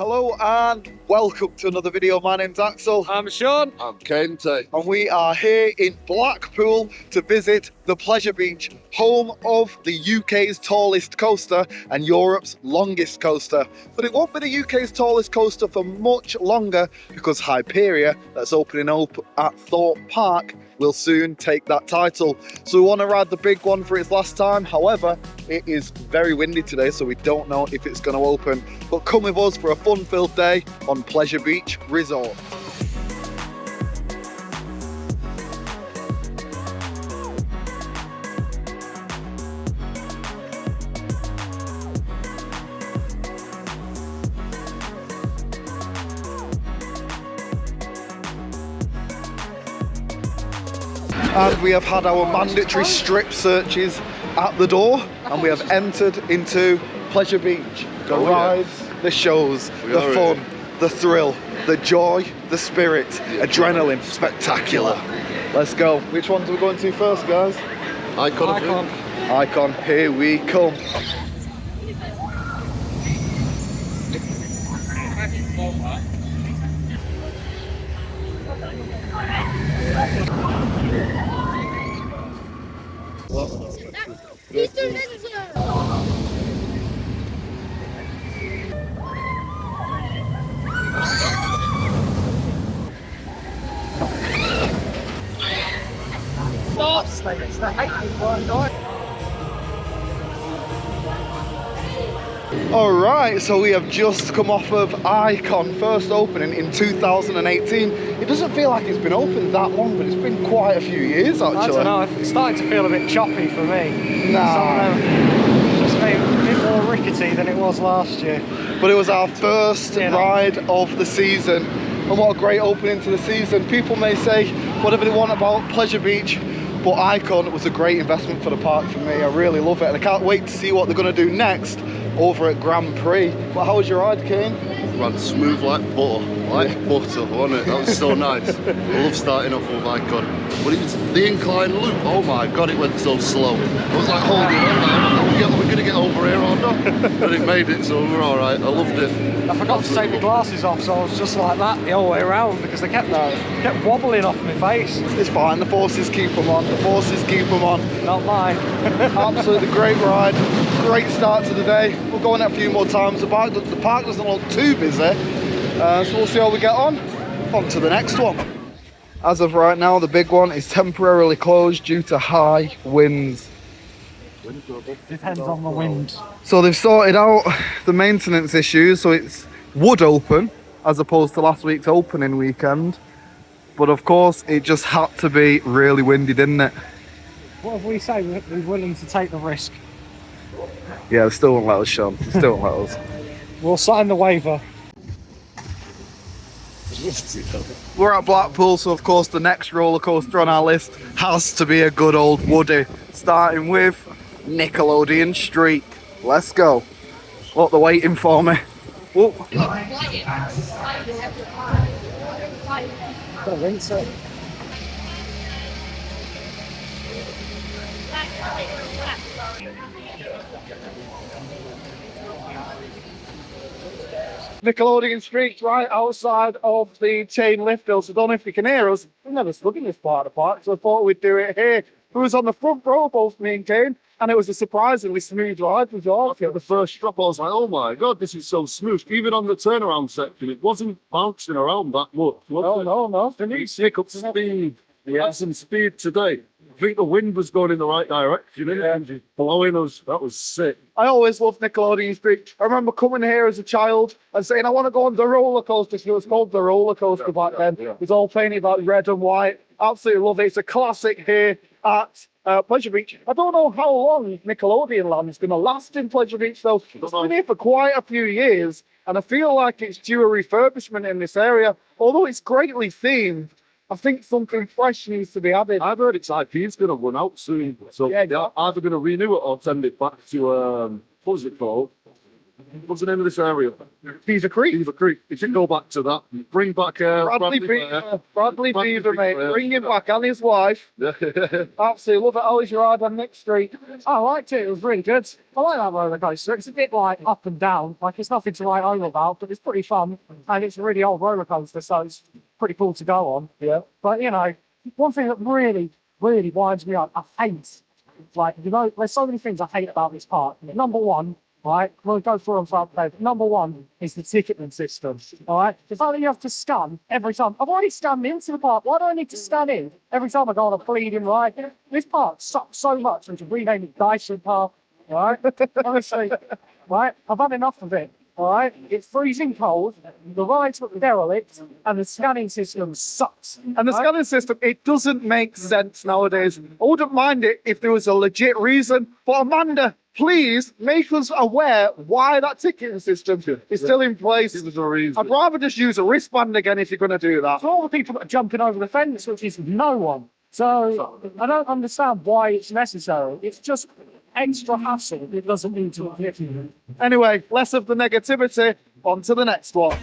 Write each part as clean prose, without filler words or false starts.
Hello and welcome to another video. My name's Axel. I'm Sean. I'm Kain. And we are here in Blackpool to visit the Pleasure Beach, home of the UK's tallest coaster and Europe's longest coaster. But it won't be the UK's tallest coaster for much longer because Hyperia, that's opening up at Thorpe Park, will soon take that title. So we want to ride the big one for its last time. However, it is very windy today, so we don't know if it's going to open. But come with us for a fun-filled day on Pleasure Beach Resort. And we have had our mandatory strip searches at the door, and we have entered into Pleasure Beach. The rides, the shows, the fun, the thrill, the joy, the spirit, adrenaline, spectacular. Let's go. Which ones are we going to first, guys? Icon. Icon, here we come. Alright, so we have just come off of Icon, first opening in 2018. It doesn't feel like it's been open that long, but it's been quite a few years actually. I don't know, it's starting to feel a bit choppy for me. Nah. Just maybe a bit more rickety than it was last year. But it was our first ride of the season, and what a great opening to the season. People may say whatever they want about Pleasure Beach, but Icon was a great investment for the park for me. I really love it, and I can't wait to see what they're going to do next over at Grand Prix. But how was your ride, Kain? Ran smooth like butter, wasn't it? That was so nice. I love starting off with Icon. But it was the incline loop, oh my god, it went so slow. I was like holding it, are we going to get over here or not? And it made it, so we were alright. I loved it. I forgot to take my glasses off, so I was just like that the whole way around because they kept wobbling off my face. It's fine, the forces keep them on. The forces keep them on. Not mine. Absolutely great ride. Great start to the day. We'll go on it a few more times. The park doesn't look too busy, so we'll see how we get on. On to the next one. As of right now, the big one is temporarily closed due to high winds. Depends on the wind. So they've sorted out the maintenance issues, so it's would open as opposed to last week's opening weekend. But of course, it just had to be really windy, didn't it? What if we say we're willing to take the risk? Yeah, they still won't let us, Sean. They still won't let us. We'll sign the waiver. We're at Blackpool, so of course the next roller coaster on our list has to be a good old Woody, starting with Nickelodeon Streak. Let's go. Look, they're waiting for me. Whoa. Nickelodeon Streak right outside of the chain lift hill, so I don't know if you can hear us. We've never stood in this part of the park, so I thought we'd do it here. We was on the front row, both me and Kain, and it was a surprisingly smooth ride with all. After the first drop, I was like, oh my god, this is so smooth. Even on the turnaround section, it wasn't bouncing around that much. No. Didn't you pick up speed? Yeah. Had some speed today. I think the wind was going in the right direction, and just blowing us. That was sick. I always loved Nickelodeon Streak. I remember coming here as a child and saying, I want to go on the roller coaster. So it was called the roller coaster back then. It was all painted like red and white. Absolutely love it. It's a classic here at Pleasure Beach. I don't know how long Nickelodeon Land is going to last in Pleasure Beach, though. It's been here for quite a few years, and I feel like it's due a refurbishment in this area. Although it's greatly themed, I think something fresh needs to be added. I've heard its IP is going to run out soon, so they're either going to renew it or send it back to what was it called? What's the name of this area? Beaver Creek. Beaver Creek. You should go back to that. Bring back Bradley Beaver, mate. Bring him back and his wife. Absolutely love it. How was your ride on Nick Streak? I liked it. It was really good. I like that roller coaster. It's a bit like up and down. Like it's nothing to write home about, but it's pretty fun. And it's a really old roller coaster, so it's pretty cool to go on. Yeah. But you know, one thing that really winds me up, I hate. Like, you know, there's so many things I hate about this park. Number one, right, we'll go through them throughout the day. Number one is the ticketing system, all right? The fact that you have to scan every time. I've already scanned into the park. Why do I need to scan in every time I go on a bleeding ride? This park sucks so much. We should rename it Dyson Park, all right? Honestly, right? I've had enough of it. All right, it's freezing cold, the rides look derelict, and the scanning system sucks. And the scanning system, it doesn't make sense nowadays. I wouldn't mind it if there was a legit reason. But Amanda, please make us aware why that ticketing system is still in place. Give us a reason. I'd rather just use a wristband again if you're going to do that. For all the people that are jumping over the fence, which is no one. So I don't understand why it's necessary. It's just extra hassle. It doesn't need to be. Anyway, less of the negativity. On to the next one.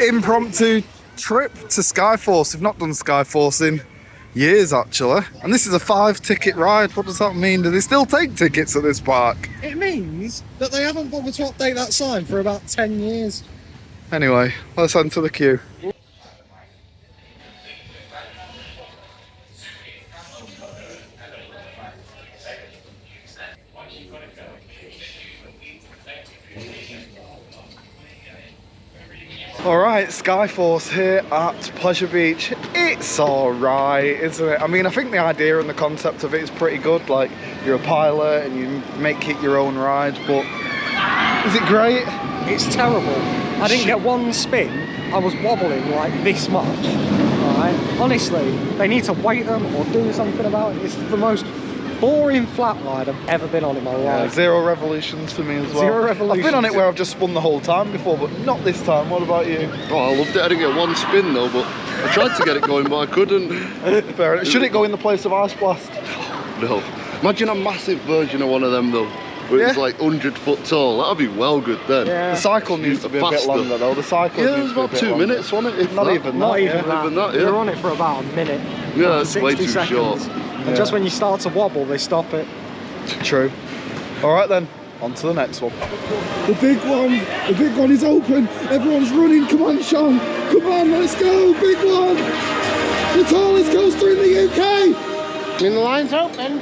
Impromptu trip to Skyforce. We've not done Skyforce in years, actually. And this is a 5-ticket ride. What does that mean? Do they still take tickets at this park? It means that they haven't bothered to update that sign for about 10 years. Anyway, let's enter the queue. Alright, Skyforce here at Pleasure Beach. It's alright, isn't it? I mean, I think the idea and the concept of it is pretty good. Like, you're a pilot and you make it your own ride, but is it great? It's terrible. I didn't get one spin. I was wobbling like this much. Alright? Honestly, they need to weight them or do something about it. It's the most boring flat ride I've ever been on in my life. Zero revolutions for me as well. Zero revolutions. I've been on it where I've just spun the whole time before, but not this time. What about you? Oh, I loved it. I didn't get one spin though, but I tried to get it going, but I couldn't. Fair enough. Should it go in the place of Ice Blast? No. Imagine a massive version of one of them though, where it's like 100 foot tall. That'd be well good then. Yeah. The cycle needs to be a bit longer though. The cycle Yeah, it needs was to be a about bit 2 longer. minutes, wasn't it? If Not that. even Not that. even yeah. that. Even that, yeah. You're on it for about a minute. Yeah, it's way 60 too seconds. short. And just when you start to wobble, they stop it. True. Alright then, on to the next one. The big one is open. Everyone's running. Come on, Sean. Come on, let's go. Big one. The tallest coaster in the UK. I mean, the line's open.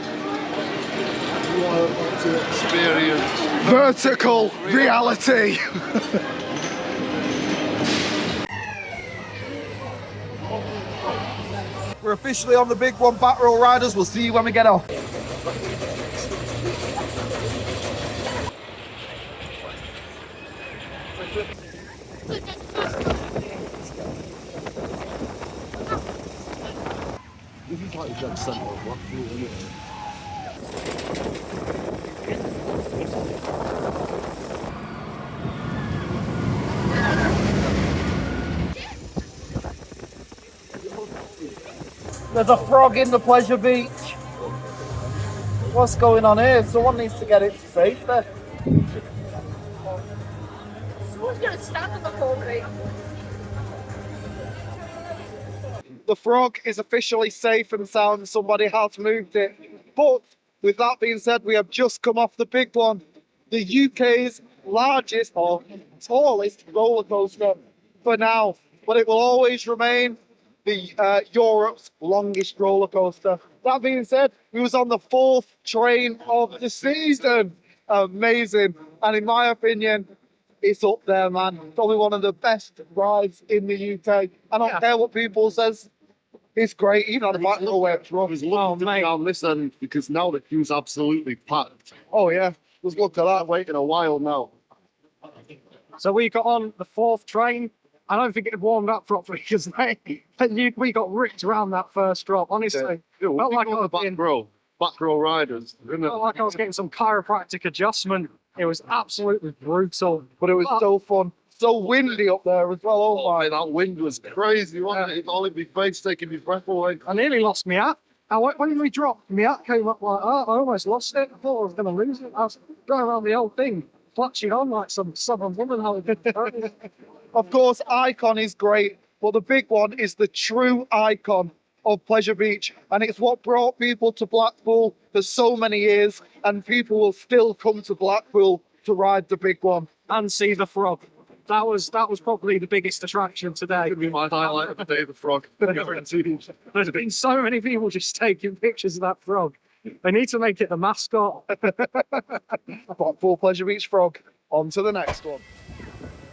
Experience. Vertical reality. We're officially on the big one, Back Row Riders. We'll see you when we get off. This is like the dead centre of Blackpool, isn't it? There's a frog in the Pleasure Beach. What's going on here? Someone needs to get it to safety. Someone's gonna stand on the whole thing. The frog is officially safe and sound. Somebody has moved it. But with that being said, we have just come off the big one. The UK's largest or tallest roller coaster for now. But it will always remain the Europe's longest roller coaster. That being said, we was on the 4th train of the season. Amazing. And in my opinion, it's up there, man. Probably one of the best rides in the UK. I don't care what people says. It's great, even on the back row where it's rough. There's looking down this end because now the queue's absolutely packed. Oh yeah, let's look at that. I've waited a while now. So we got on the 4th train. I don't think it had warmed up properly because we got ripped around that first drop. Honestly, Yeah, felt like I on the was back in. row. back row riders, isn't it? Felt like I was getting some chiropractic adjustment. It was absolutely brutal. But it was so fun. So windy up there as well. Oh Oh, my. mate, that wind was crazy, wasn't it? It only be face taking your breath away. I nearly lost my hat. When we dropped, my hat came up like that. I almost lost it. I thought I was going to lose it. I was going around the whole thing, clutching on like some southern woman. Of course, Icon is great, but the big one is the true icon of Pleasure Beach, and it's what brought people to Blackpool for so many years, and people will still come to Blackpool to ride the big one. And see the frog. That was probably the biggest attraction today. Could be my highlight of the day, the frog. Guaranteed. There's been so many people just taking pictures of that frog. They need to make it the mascot. Blackpool Pleasure Beach frog. On to the next one.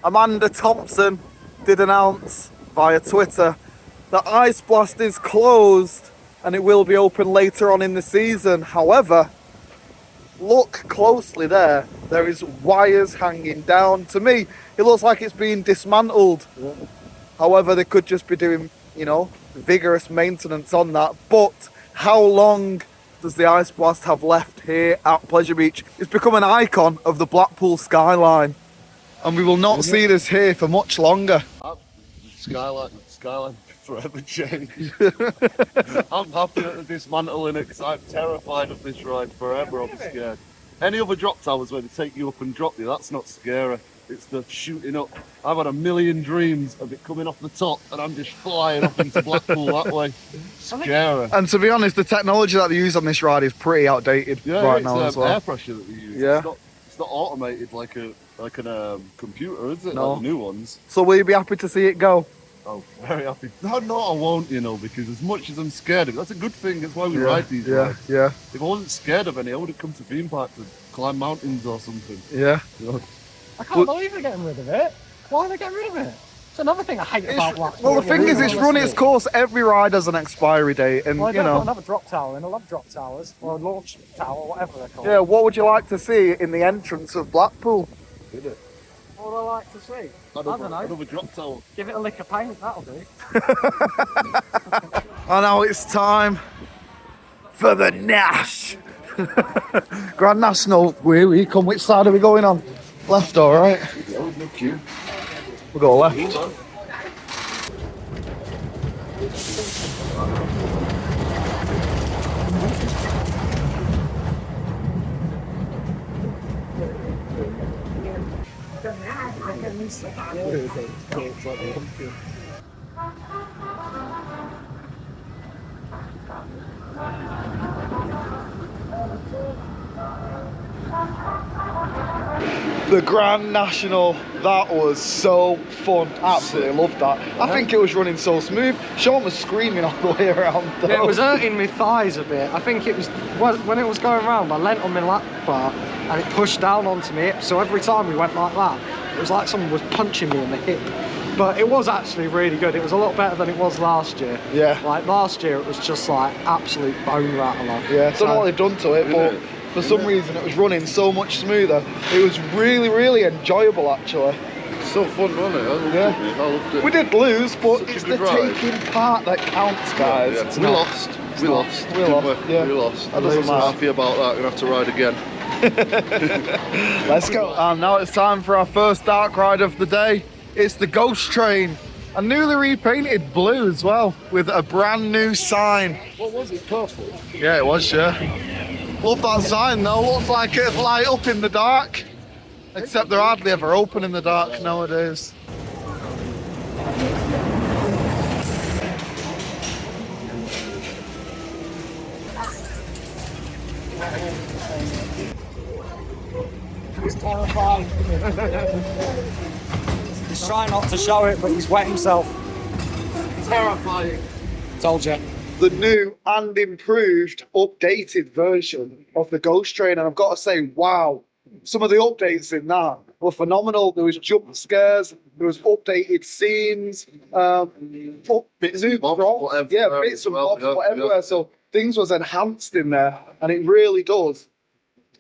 Amanda Thompson did announce via Twitter that Ice Blast is closed and it will be open later on in the season. However, look closely there. There is wires hanging down. To me, it looks like it's being dismantled. However, they could just be doing, you know, vigorous maintenance on that. But how long does the Ice Blast have left here at Pleasure Beach? It's become an icon of the Blackpool skyline. And we will not see this here for much longer. Skyline forever changed. I'm happy that they're dismantling it because I'm terrified of this ride forever. I'm scared. Any other drop towers where they take you up and drop you, that's not scary. It's the shooting up. I've had a million dreams of it coming off the top and I'm just flying up into Blackpool that way. Scary. And to be honest, the technology that they use on this ride is pretty outdated right now as well. Air pressure that they use. Yeah. It's not automated like a computer, is it? No. Like the new ones. So will you be happy to see it go? Oh, very happy. No, I won't, you know, because as much as I'm scared of it, that's a good thing. That's why we ride these rides. Yeah, If I wasn't scared of any, I would have come to theme parks and climb mountains or something. yeah. You know? I can't believe they're getting rid of it. Why are they getting rid of it? It's another thing I hate about Blackpool. Well, the thing is, it's run its course. Every ride has an expiry date, and Well, I you don't know. put another drop tower in. I love drop towers or a launch tower, whatever they're called. Yeah, what would you like to see in the entrance of Blackpool? Did it? What would I like to see? I don't know. Another drop tower. Give it a lick of paint. That'll do. And now it's time for the Nash. Grand National. Where we come? Which side are we going on? Left or right? We'll go left. The Grand National, that was so fun. Absolutely loved that. I think it was running so smooth. Sean was screaming all the way around though. Yeah, it was hurting my thighs a bit. I think it was when it was going round. I leant on my lap bar and it pushed down onto my hip. So every time we went like that, it was like someone was punching me in the hip. But it was actually really good. It was a lot better than it was last year. Yeah. Like last year, it was just like absolute bone rattler. Yeah, I don't know what they've done to it, but for some reason it was running so much smoother. It was really, really enjoyable actually. So fun, wasn't it? I loved it. I loved it. We did lose, but Such a it's good the ride. taking part that counts, guys. Yeah. It's We not- lost. We lost. We didn't lost, yeah. We lost. That doesn't I'm matter. happy about that. I'm going to have to ride again. Let's go. And now it's time for our first dark ride of the day. It's the Ghost Train. A newly repainted blue as well, with a brand new sign. What was it? Purple? Yeah, it was, yeah. Love that sign though, looks like it'd light up in the dark. Except they're hardly ever open in the dark nowadays. He's terrified. He's trying not to show it, but he's wet himself. Terrifying. Told you. The new and improved updated version of the Ghost Train, and I've got to say, wow, some of the updates in that were phenomenal. There was jump scares, there was updated scenes, Bits and bobs, whatever. yeah, bits and bobs, Yeah, whatever. yeah. So things was enhanced in there, and it really does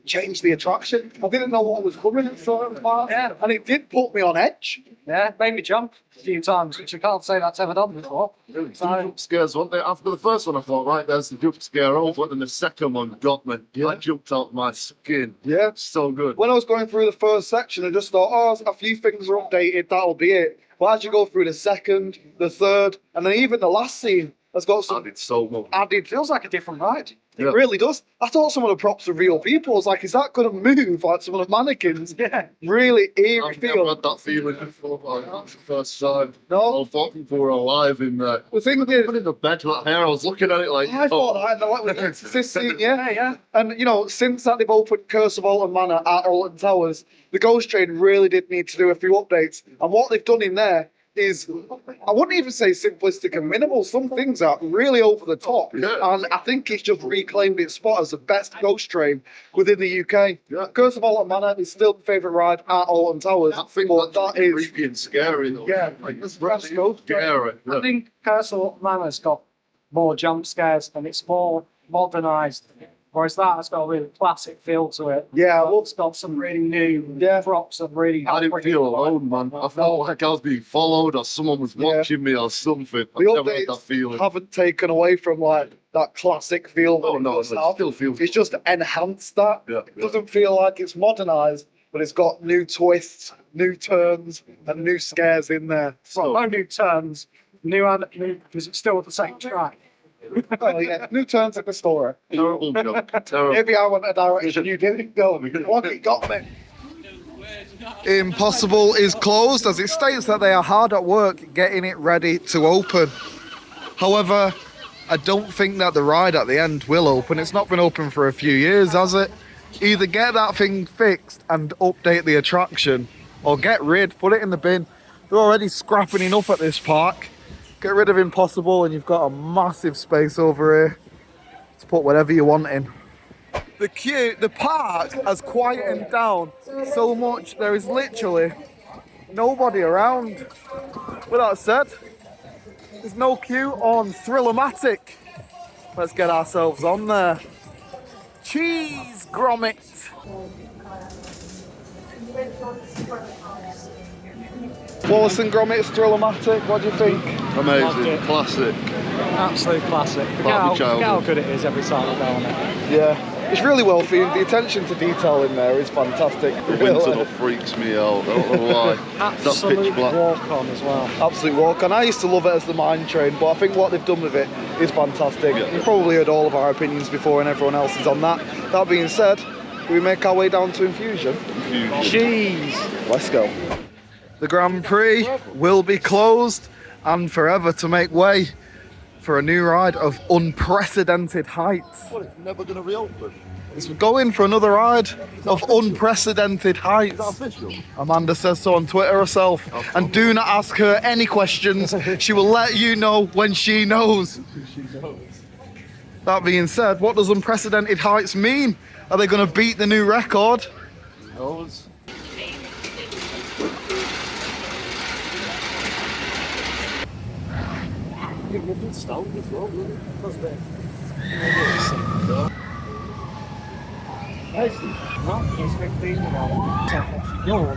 changed the attraction. I didn't know what was coming at certain parts, and it did put me on edge. Yeah, made me jump a few times, which I can't say that's ever done before. Two jump scares, weren't they? After the first one, I thought, right, there's the jump scare over, and then the second one got me. I jumped out my skin. Yeah. So good. When I was going through the first section, I just thought, oh, a few things are updated, that'll be it. But as you go through the second, the third, and then even the last scene has got some Added so much. added. Feels like a different ride. It really does. I thought some of the props were real people. I was like, is that going to move like some of the mannequins? Yeah. Really eerie I've never feel. had that feeling before. Like, that's the first time. No. I thought people were alive in there. The thing Even is, in the bed like hair, I was looking at it like, I thought that, and like with the Exorcist scene, yeah. Yeah. And you know, since that they've opened Curse of Alton Manor at Alton Towers, the Ghost Train really did need to do a few updates. And what they've done in there is, I wouldn't even say simplistic and minimal. Some things are really over the top. Yeah. And I think it's just reclaimed its spot as the best Ghost Train within the UK. Yeah. Curse of Alton Manor is still my favourite ride at Alton Towers. that thing but that's that is, creepy and scary though. yeah, Like, that's it's the best really Ghost Train. scary. I Yeah. think Castle Manor's got more jump scares and it's more modernised. Whereas that has got a really classic feel to it. Yeah, well, It's got some really new Yeah. props and really. I didn't feel alone, man. I felt like I was being followed or someone was watching me or something. I've the never had that updates feeling. haven't taken away from like that classic feel. Oh that it no, it does have. still feels. It's just enhanced that. Yeah, It doesn't feel like it's modernised, but it's got new twists, new turns, and new scares in there. Well, no new turns, new because it's still the same track. Oh, yeah, new turns in the story. Terrible job. Terrible. Maybe I went a direction you didn't go. One it got me. Impossible is closed as it states that they are hard at work getting it ready to open. However, I don't think that the ride at the end will open. It's not been open for a few years, has it? Either get that thing fixed and update the attraction, or get rid, put it in the bin. They're already scrapping enough at this park. Get rid of Impossible and you've got a massive space over here to put whatever you want in. The park has quietened down so much there is literally nobody around. With that said, there's no queue on Thriller-matic. Let's get ourselves on there. Cheese grommet. Wallace and Gromit's Thriller-matic, what do you think? Loved Amazing. it. Classic. Absolute classic. Forget Part how, of your forget how childhood. good it is every time I go on it. Yeah, it's really well themed. The attention to detail in there is fantastic. The wind tunnel freaks me out. I don't know why. That Absolute pitch black. walk on as well. Absolute walk on. I used to love it as the mine train, but I think what they've done with it is fantastic. Yeah. You've probably heard all of our opinions before and everyone else is on that. That being said, do we make our way down to Infusion? Infusion. Cheese. Let's go. The Grand Prix will be closed and forever to make way for a new ride of unprecedented heights. What, it's never going to reopen? It's going for another ride of unprecedented heights. Is that official? Amanda says so on Twitter herself. And do not ask her any questions. She will let you know when she knows. That being said, what does unprecedented heights mean? Are they going to beat the new record? Who knows? No, he's 15 now. You're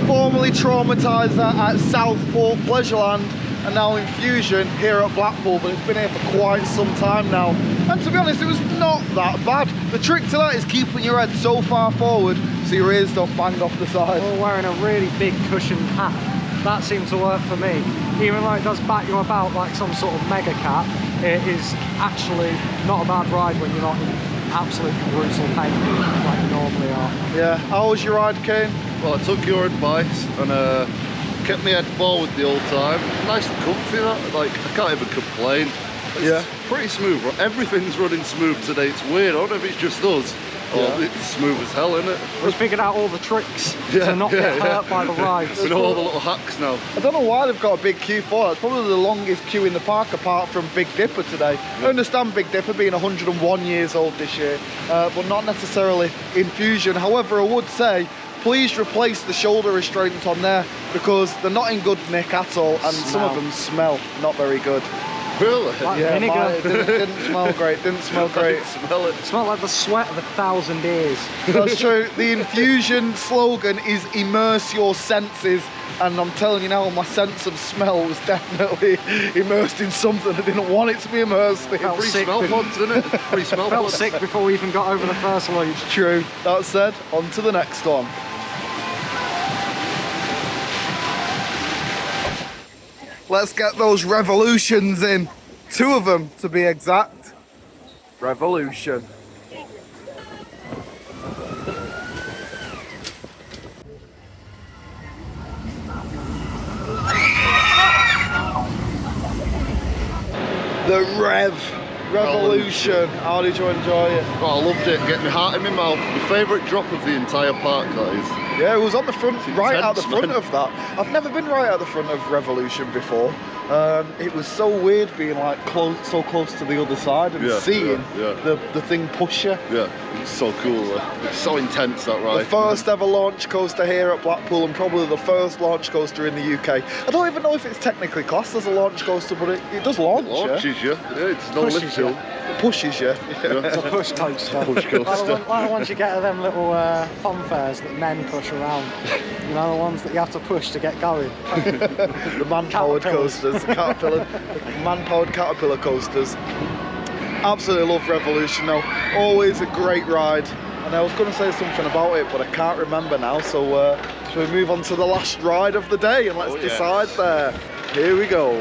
Formerly traumatised at Southport Pleasureland and now Infusion here at Blackpool, but it's been here for quite some time now. And to be honest, it was not that bad. The trick to that is keeping your head so far forward so your ears don't bang off the side. all wearing a really big cushioned hat. That seemed to work for me. Even though it does bat you about like some sort of mega cat, it is actually not a bad ride when you're not in absolutely brutal pain like you normally are. Yeah, how was your ride, Kain? Well, I took your advice and kept my head forward the whole time. Nice and comfy, that. Like, I can't even complain. It's Yeah. pretty smooth. Everything's running smooth today. It's weird. I don't know if it's just us. Yeah. Or it's smooth as hell, isn't it? We figured out all the tricks to not get hurt by the rides. We know all the little hacks now. I don't know why they've got a big queue for it. It's probably the longest queue in the park apart from Big Dipper today. I understand Big Dipper being 101 years old this year, but not necessarily Infusion. However, I would say please replace the shoulder restraints on there because they're not in good nick at all, and some of them smell not very good. Really? Like Yeah, vinegar. mine, it didn't smell great. Didn't smell great. Smell it. It smelled like the sweat of 1,000 years. That's true. The Infusion slogan is immerse your senses. And I'm telling you now, my sense of smell was definitely immersed in something I didn't want it to be immersed in. Felt Free sick smell before- pods, isn't it? Free smell Felt pods. sick before we even got over the first loop. True. That said, on to the next one. Let's get those revolutions in. 2 of them to be exact. Revolution. The Revolution. How did you enjoy it? Oh, I loved it. Get my heart in my mouth. My favourite drop of the entire park, that is. Yeah, it was on the front, right out the intense, front man. of that. I've never been right at the front of Revolution before. It was so weird being like so close to the other side and Yeah, seeing yeah. the thing push you. Yeah, it's so cool. It's so intense, that ride. The first ever launch coaster here at Blackpool, and probably the first launch coaster in the UK. I don't even know if it's technically classed as a launch coaster, but it does launch. It launches you. Yeah, it's no Pushes lift you. hill. It pushes you. It's a push coaster. Push coaster. Like the ones you get at them little fun fairs that men push around. You know, the ones that you have to push to get going. The man-powered Caterpillars. coasters, the caterpillar, man-powered caterpillar coasters. Absolutely love Revolution though. Always a great ride. And I was going to say something about it, but I can't remember now. So shall we move on to the last ride of the day and let's Oh, yes. decide there. Here we go.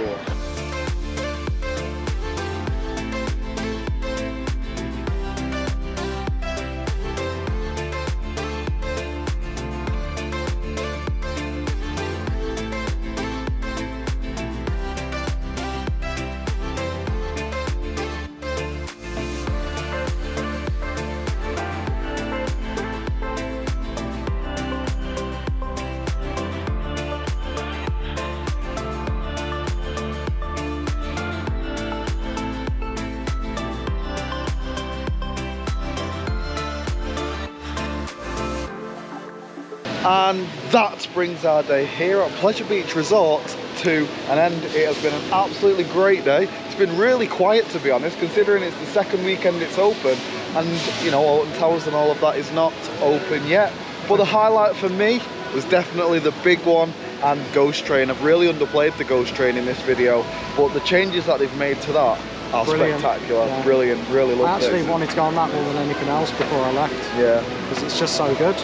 And that brings our day here at Pleasure Beach Resort to an end. It has been an absolutely great day. It's been really quiet, to be honest, considering it's the second weekend it's open, and you know, Alton Towers and all of that is not open yet. But the highlight for me was definitely the big one and Ghost Train. I've really underplayed the Ghost Train in this video, but the changes that they've made to that are Brilliant. spectacular. Yeah. Brilliant, really I loved actually it. wanted to go on that more than anything else before I left, Yeah. because it's just so good.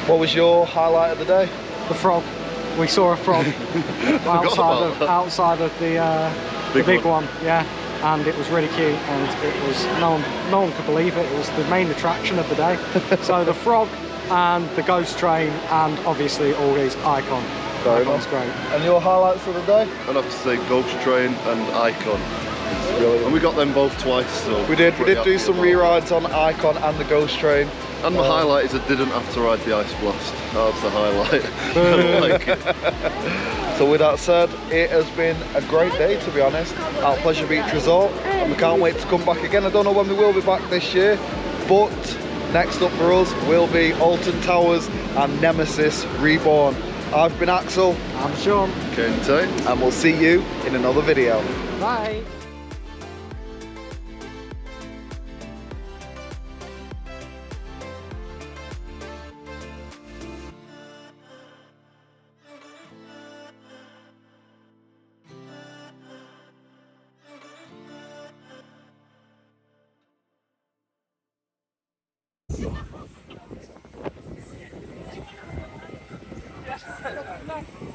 What was your highlight of the day? The frog. We saw a frog outside of the big one. Yeah, and it was really cute, and it was no one could believe it. It was the main attraction of the day. So the frog and the Ghost Train, and obviously all these Icon. Fair Icon's enough. great. And your highlights of the day? I'd have to say Ghost Train and Icon. Brilliant. And we got them both twice, so We did pretty do happy some about re-rides on Icon and the Ghost Train. that. And my highlight is I didn't have to ride the Ice Blast. That's the highlight. I like it. So with that said, it has been a great day, to be honest, at Pleasure Beach Resort, and we can't wait to come back again. I don't know when we will be back this year, but next up for us will be Alton Towers and Nemesis Reborn. I've been Axel, I'm Sean. Kente. and we'll see you in another video. Bye. No.